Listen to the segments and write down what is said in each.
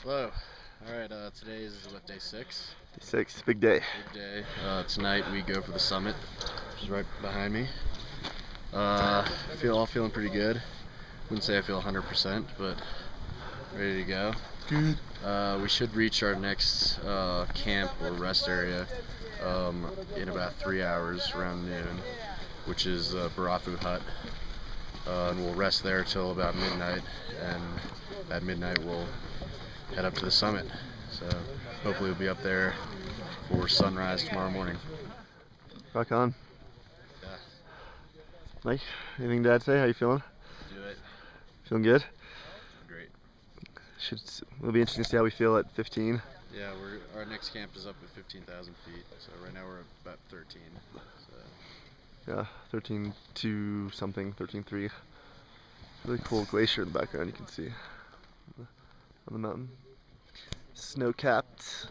Hello. Alright, today is what, day 6? Day 6, big day. Big day. Tonight we go for the summit, which is right behind me. Feeling pretty good. Wouldn't say I feel 100%, but ready to go. Good. We should reach our next camp or rest area in about 3 hours, around noon, which is Barafu Hut. And we'll rest there till about midnight, and at midnight we'll head up to the summit. So hopefully we'll be up there for sunrise tomorrow morning. Rock on. Yeah. Mike, anything to add today? How you feeling? Do it. Feeling good? Great. It'll be interesting to see how we feel at 15. Yeah, our next camp is up at 15,000 feet. So right now we're at about 13. So. Yeah, 13.2 something, 13.3. Really cool glacier in the background you can see on the mountain. Snow capped.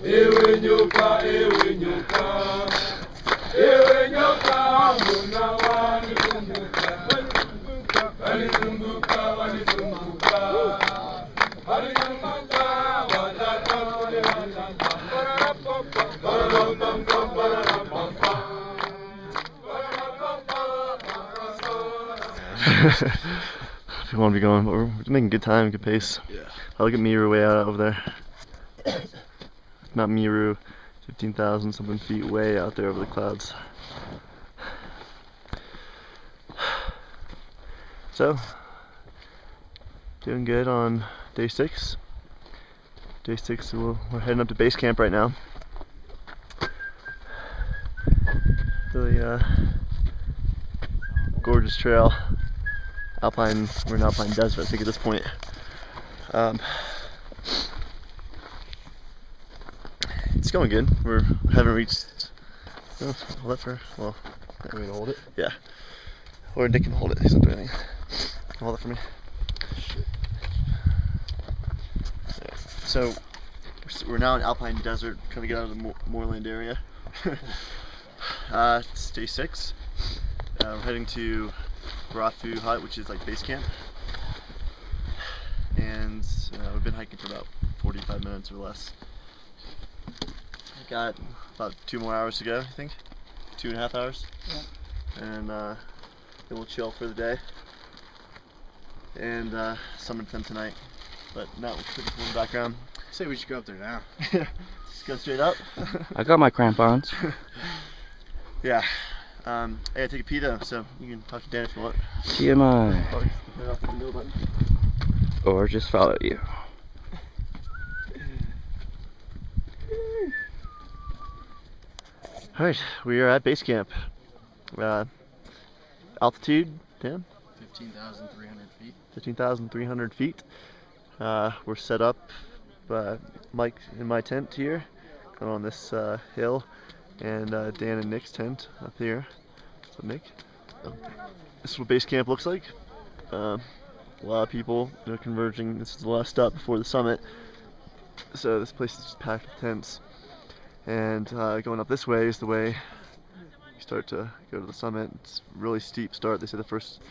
Ewe nyoka, ewe nyoka, ewe nyoka, mbona wanizunguka, wanizunguka, wanizunguka, wanizunguka, watatone, If you want to be going, but we're making good time, good pace. Yeah. I look at Miru way out over there. Mount Miru, 15,000 something feet way out there over the clouds. So, doing good on day 6. Day 6, we're heading up to base camp right now. Really gorgeous trail. We're in Alpine Desert, I think, at this point. It's going good. We haven't reached. Oh, hold it for. Well, Want me to hold it? yeah. Or Nick can hold it. He's not doing anything. Hold it for me. Yeah. So we're now in Alpine Desert, kind of get out of the moorland area. It's day 6. We're heading to Barafu Hut, which is like base camp, and we've been hiking for about 45 minutes or less. Got about 2 more hours to go, I think. 2.5 hours. Yeah. And then we'll chill for the day. And summit them tonight. But now we'll put it in the background. I say we should go up there now. Just go straight up. I got my crampons. Yeah. I gotta take a pee though, so you can talk to Dan if you want. TMI. Probably turn off the window button. Or just follow you. Alright, we are at base camp. Altitude, Dan? 15,300 feet. 15,300 feet. We're set up, Mike in my tent here, on this hill, and Dan and Nick's tent up here. So Nick, this is what base camp looks like. A lot of people, converging. This is the last stop before the summit. So this place is just packed with tents. And going up this way is the way you start to go to the summit. It's a really steep start. They say the first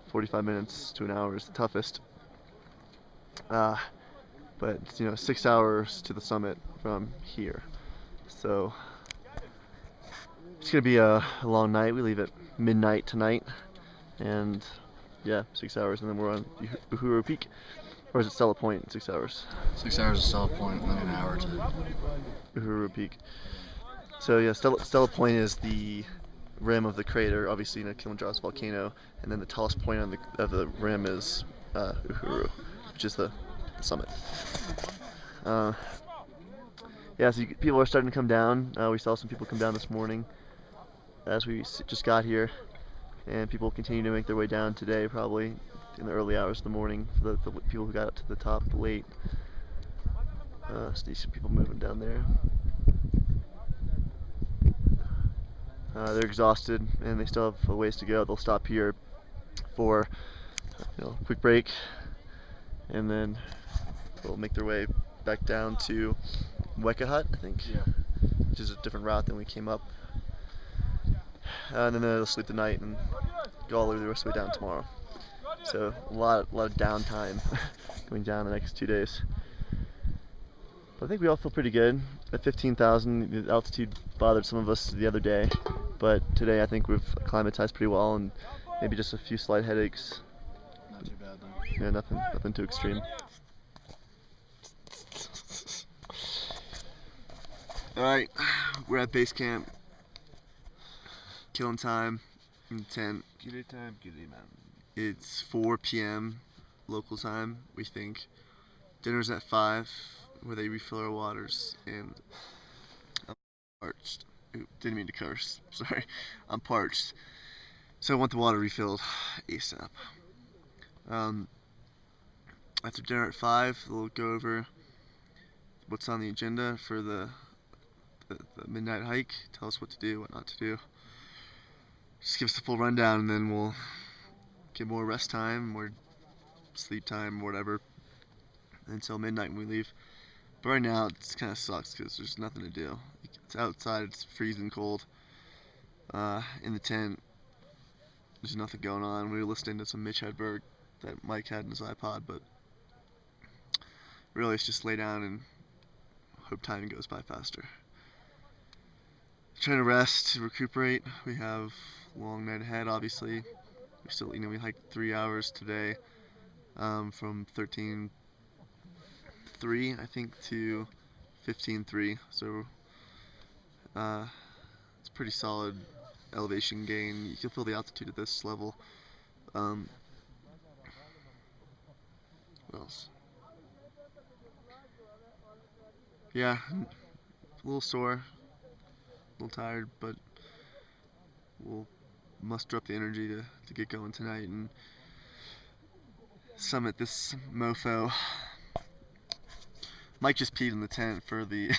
45 minutes to an hour is the toughest. But 6 hours to the summit from here. So it's gonna be a long night. We leave at midnight tonight, and yeah, 6 hours, and then we're on Uhuru Peak. Or is it Stella Point? 6 hours. 6 hours to Stella Point, and then an hour to Uhuru Peak. So yeah, Stella Point is the rim of the crater, obviously, Kilimanjaro's volcano, and then the tallest point of the rim is Uhuru, which is the summit. Yeah, so people are starting to come down. We saw some people come down this morning as we just got here, and people continue to make their way down today, probably in the early hours of the morning for the people who got up to the top late. So you see people moving down there. they're exhausted and they still have a ways to go. They'll stop here for a quick break, and then they'll make their way back down to Weka Hut, I think, which is a different route than we came up. And then they'll sleep the night and go all the rest of the way down tomorrow. So a lot of downtime going down the next 2 days. But I think we all feel pretty good. At 15,000, the altitude bothered some of us the other day, but today I think we've acclimatized pretty well, and maybe just a few slight headaches. Not too bad though. Yeah, nothing too extreme. Alright, we're at base camp. Killing time in the tent. It's 4 p.m. local time, we think. Dinner's at 5, where they refill our waters, and I'm parched. Ooh, didn't mean to curse. Sorry. I'm parched. So I want the water refilled ASAP. After dinner at 5, we'll go over what's on the agenda for the midnight hike. Tell us what to do, what not to do. Just give us the full rundown, and then we'll get more rest time, more sleep time, whatever, until midnight when we leave. But right now, it kind of sucks because there's nothing to do. It's outside, it's freezing cold. In the tent, there's nothing going on. We were listening to some Mitch Hedberg that Mike had in his iPod, but really it's just lay down and hope time goes by faster. Trying to rest, recuperate. We have a long night ahead, obviously. We still, we hiked 3 hours today, from 13.3, I think, to 15.3. So it's pretty solid elevation gain. You can feel the altitude at this level. What else? Yeah, a little sore, a little tired, but we'll muster up the energy to get going tonight and summit this mofo. Mike just peed in the tent for the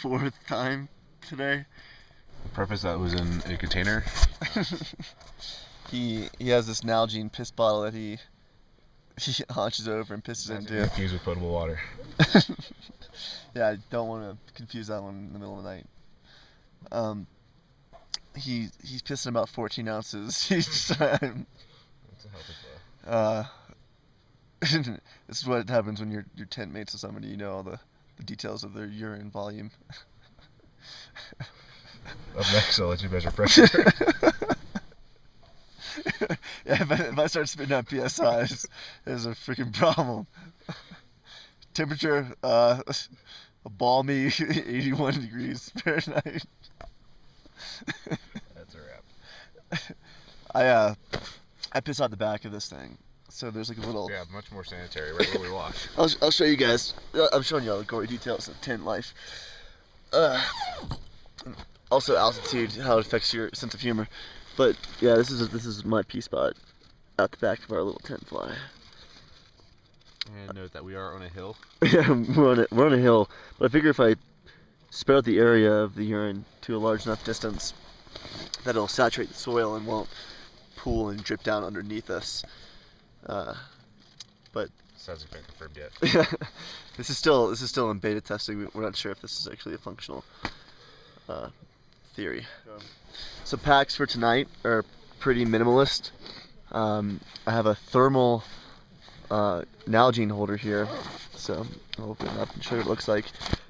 4th time today. Preface that was in a container. He has this Nalgene piss bottle that he haunches over and pisses into. Infused with potable water. Yeah, I don't want to confuse that one in the middle of the night. He's pissing about 14 ounces each time. That's a healthy flow. This is what happens when you're tent mates with somebody. You know all the details of their urine volume. Up next, I'll let you measure pressure. Yeah, if I start spitting out PSIs, there's a freaking problem. Temperature, a balmy 81 degrees Fahrenheit. That's a wrap. I piss out the back of this thing, so there's like a little. Yeah, much more sanitary right where we walk. I'll show you guys. I'm showing you all the gory details of tent life. Also altitude, how it affects your sense of humor. But yeah, this is my pee spot out the back of our little tent fly. And note that we are on a hill. Yeah, we're on a hill, but I figure if I spread out the area of the urine to a large enough distance, that it'll saturate the soil and won't pool and drip down underneath us. But This hasn't been confirmed yet. this is still in beta testing. We're not sure if this is actually a functional theory. So packs for tonight are pretty minimalist. I have a thermal Nalgene holder here, so I'll open it up and show you what it looks like.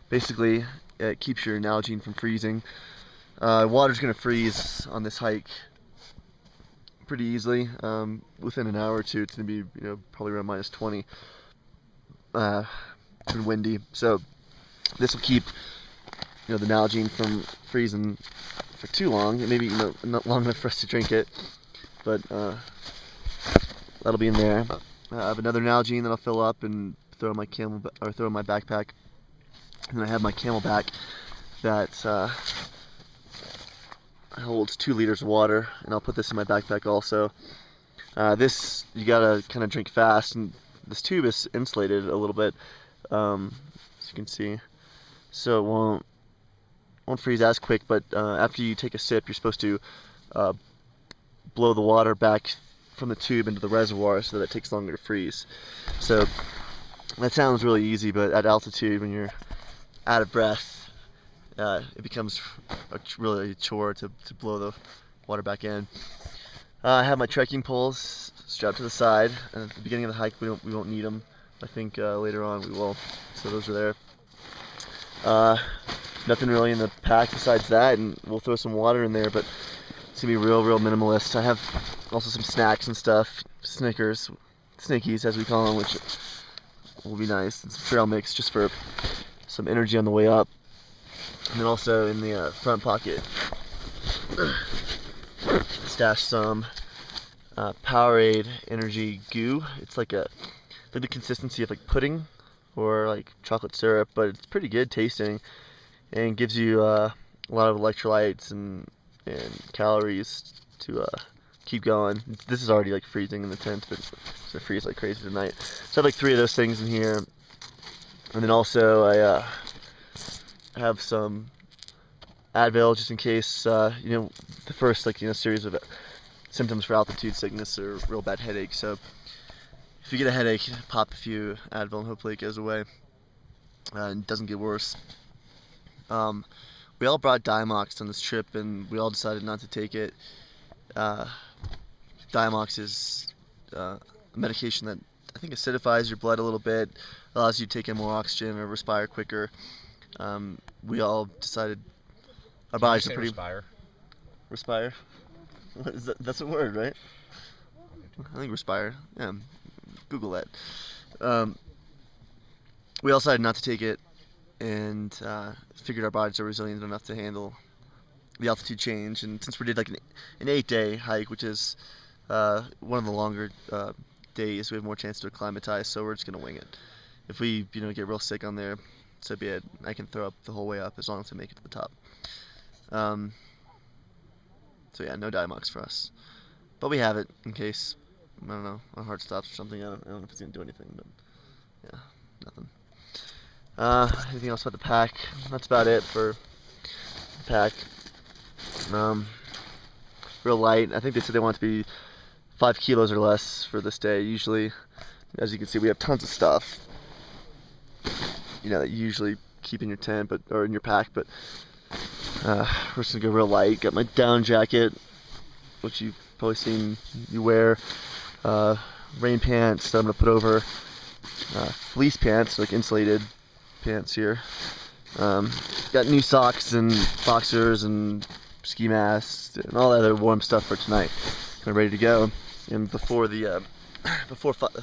Basically, it keeps your Nalgene from freezing. Water's going to freeze on this hike pretty easily. Within an hour or two, it's going to be probably around minus 20. It's been windy, so this will keep the Nalgene from freezing for too long. Maybe not long enough for us to drink it, but that'll be in there. I have another Nalgene that I'll fill up and throw in my throw in my backpack, and then I have my Camelback that holds 2 liters of water, and I'll put this in my backpack also. This you gotta kind of drink fast, and this tube is insulated a little bit, as you can see, so it won't won't freeze as quick, but after you take a sip, you're supposed to uh, blow the water back from the tube into the reservoir so that it takes longer to freeze. So that sounds really easy, but at altitude, when you're out of breath, it becomes really a chore to blow the water back in. I have my trekking poles strapped to the side. And at the beginning of the hike, we won't need them. I think later on we will. So those are there. Nothing really in the pack besides that, and we'll throw some water in there, but it's gonna be real minimalist. I have also some snacks and stuff, Snickers, Snickies as we call them, which will be nice, and some trail mix just for some energy on the way up. And then also in the front pocket, stash some Powerade energy goo. It's like the consistency of like pudding or like chocolate syrup, but it's pretty good tasting and gives you a lot of electrolytes and calories to keep going. This is already like freezing in the tent, but it's gonna freeze like crazy tonight. So I have like 3 of those things in here, and then also I have some Advil just in case the first series of symptoms for altitude sickness or real bad headache. So if you get a headache, pop a few Advil and hopefully it goes away and doesn't get worse. We all brought Diamox on this trip and we all decided not to take it. Diamox is a medication that I think acidifies your blood a little bit, allows you to take in more oxygen or respire quicker. We all decided our bodies are pretty... Respire. Respire? That's a word, right? I think respire. Yeah, Google that. We all decided not to take it and figured our bodies are resilient enough to handle the altitude change. And since we did like an 8-day hike, which is one of the longer days, we have more chance to acclimatize, so we're just going to wing it. If we get real sick on there, so be it. I can throw up the whole way up as long as I make it to the top. So yeah, no Diamox for us. But we have it in case, I don't know, our heart stops or something. I don't know if it's going to do anything, but yeah, nothing. Anything else about the pack? That's about it for the pack. Real light. I think they said they want it to be 5 kilos or less for this day. Usually, as you can see, we have tons of stuff, that you usually keep in your tent, or in your pack, but we're just gonna go real light. Got my down jacket, which you've probably seen you wear. Rain pants that I'm gonna put over. Fleece pants, like insulated pants here. Got new socks and boxers and ski masks and all that other warm stuff for tonight. Kind of ready to go. And before the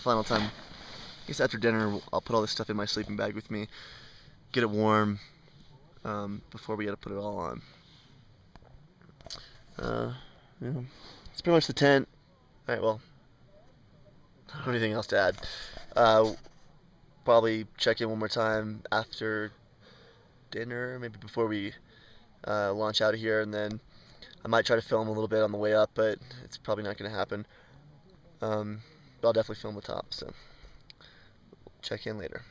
final time, I guess after dinner, I'll put all this stuff in my sleeping bag with me, get it warm before we got to put it all on. It's pretty much the tent. All right, well, anything else to add? Probably check in one more time after dinner, maybe before we launch out of here, and then I might try to film a little bit on the way up, but it's probably not going to happen. But I'll definitely film the top, so check in later.